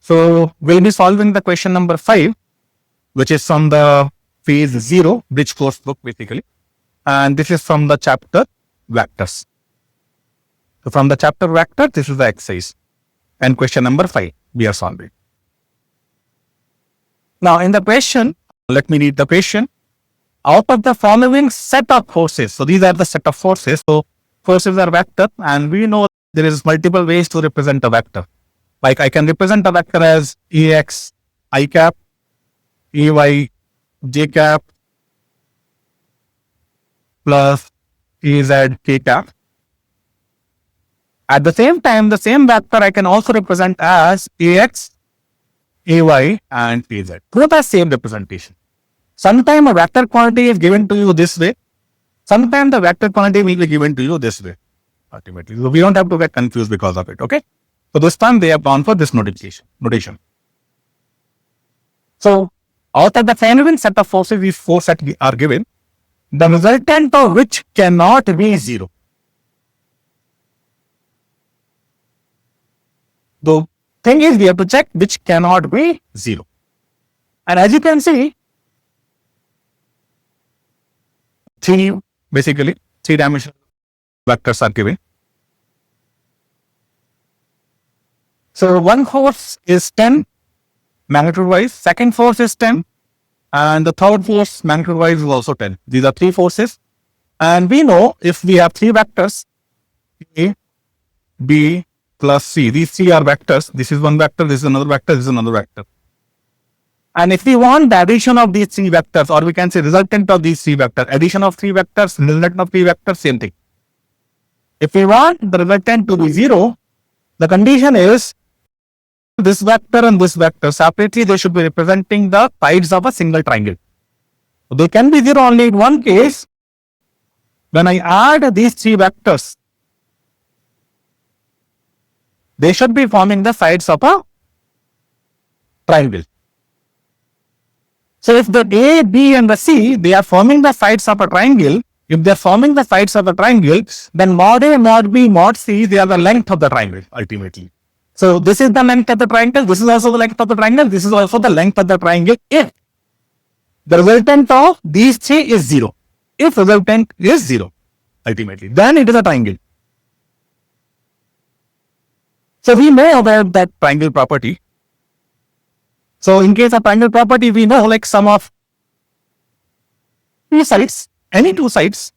So we'll be solving the question number 5, which is from the phase 0 bridge course book basically. And this is from the chapter vectors. So from the chapter vector, this is the exercise. And question number 5 we are solving. Now in the question, let me read the question. Out of the following set of forces, so these are the set of forces. So forces are vector, and we know there is multiple ways to represent a vector. Like I can represent a vector as Ax I cap, Ay j cap, plus Az k cap. At the same time, the same vector I can also represent as Ax, Ay, and Az. Both are same representation. Sometimes a vector quantity is given to you this way. Sometimes the vector quantity will be given to you this way. Ultimately, so we don't have to get confused because of it. Okay. So this time they have gone for this notation. So out of the following set of forces, these four sets are given, the resultant of which cannot be 0. The thing is, we have to check which cannot be 0. And as you can see, three-dimensional vectors are given. So one force is 10 magnitude wise, second force is 10, and the third force magnitude wise is also 10. These are three forces. And we know if we have three vectors, A, B, plus C, these three are vectors. This is one vector, this is another vector, this is another vector. And if we want the addition of these three vectors, or we can say resultant of these three vectors, addition of three vectors, resultant of three vectors, same thing. If we want the resultant to be 0, the condition is this vector and this vector separately, they should be representing the sides of a single triangle. So they can be 0 only in one case, when I add these three vectors, they should be forming the sides of a triangle. So if the A, B and the C, they are forming the sides of a triangle, if they are forming the sides of a triangle, then mod A, mod B, mod C, they are the length of the triangle ultimately. So this is the length of the triangle, this is also the length of the triangle, this is also the length of the triangle if the resultant of these three is 0. If resultant is 0, ultimately, then it is a triangle. So we know about that triangle property. So in case of triangle property, we know like sum of two sides, any two sides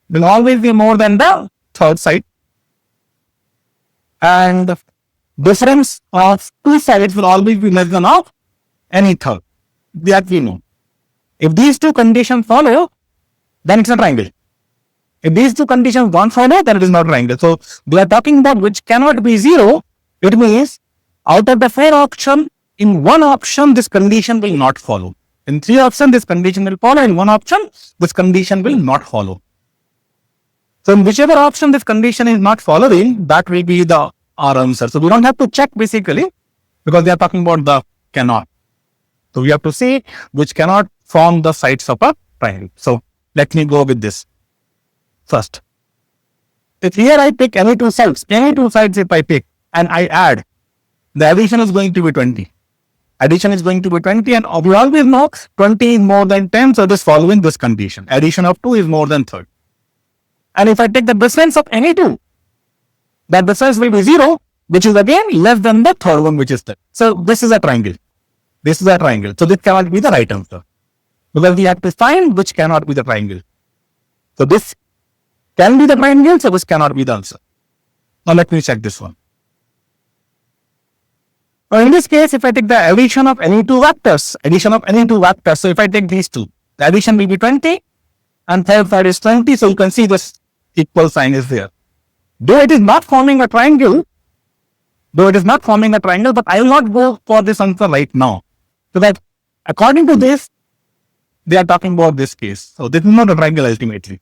will always be more than the third side. And difference of two sides will always be less than of any third. That we know. If these two conditions follow, then it's a triangle. If these two conditions don't follow, then it is not a triangle. So we are talking about which cannot be 0. It means out of the 4 options, in one option, this condition will not follow. In 3 options, this condition will follow. In one option, this condition will not follow. So in whichever option this condition is not following, that will be our answer. So we don't have to check basically, because they are talking about the cannot. So we have to see which cannot form the sides of a triangle. So let me go with this first. If here I pick any two sides if I pick and I add, the addition is going to be 20. Addition is going to be 20, and we always know 20 is more than 10, so it is following this condition. Addition of 2 is more than 30. And if I take the difference of any two, that difference will be 0, which is again less than the third one, which is 10. So this is a triangle. This is a triangle. So this cannot be the right answer, because we have to find which cannot be the triangle. So this can be the triangle, so this cannot be the answer. Now let me check this one. Now in this case, if I take the addition of any two vectors, so if I take these two, the addition will be 20 and third side is 20, so you can see this equal sign is there. Though it is not forming a triangle, but I will not go for this answer right now. So that according to this, they are talking about this case. So this is not a triangle ultimately.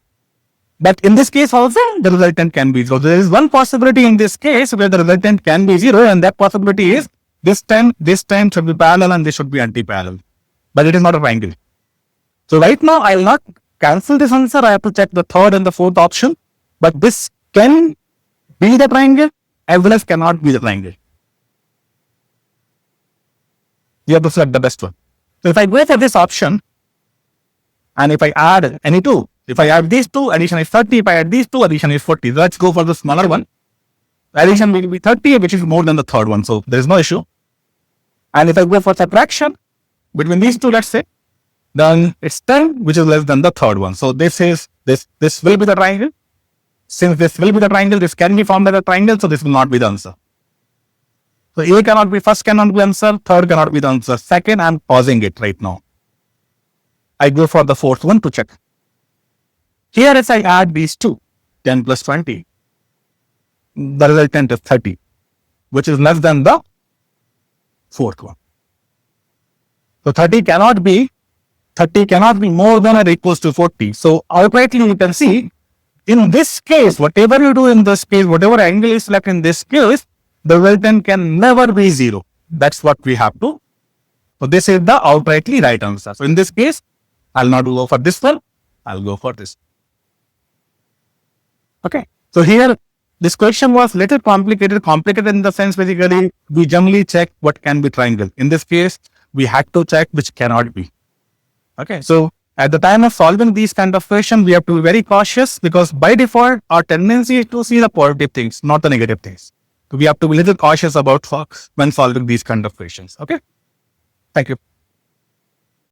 But in this case also, the resultant can be 0. There is one possibility in this case where the resultant can be 0, and that possibility is this 10 should be parallel and this should be anti-parallel. But it is not a triangle. So right now, I will not cancel this answer. I have to check the third and the fourth option. But this can be the triangle as well as cannot be the triangle. You have to select the best one. So if I go for this option, and if I add any two, if I add these two, addition is 30. If I add these two, addition is 40. Let's go for the smaller one. Addition will be 30, which is more than the third one. So there is no issue. And if I go for subtraction between these two, let's say, then it's 10, which is less than the third one. So this is this will be the triangle. Since this will be the triangle, this can be formed as a triangle, so this will not be the answer. So A cannot be, first cannot be the answer, third cannot be the answer. Second, I'm pausing it right now. I go for the fourth one to check. Here as I add these two, 10 plus 20, the resultant is 30, which is less than the fourth one. So 30 cannot be more than or equals to 40. So outrightly you can see, in this case, whatever you do in this case, whatever angle is left in this case, the resultant can never be 0. That's what we have to. So this is the outrightly right answer. So in this case, I'll not go for this one. I'll go for this. Okay. So here, this question was little complicated in the sense basically we generally check what can be triangle. In this case, we had to check which cannot be. Okay. So at the time of solving these kind of questions, we have to be very cautious because by default, our tendency is to see the positive things, not the negative things. So we have to be a little cautious about when solving these kind of questions. Okay. Thank you.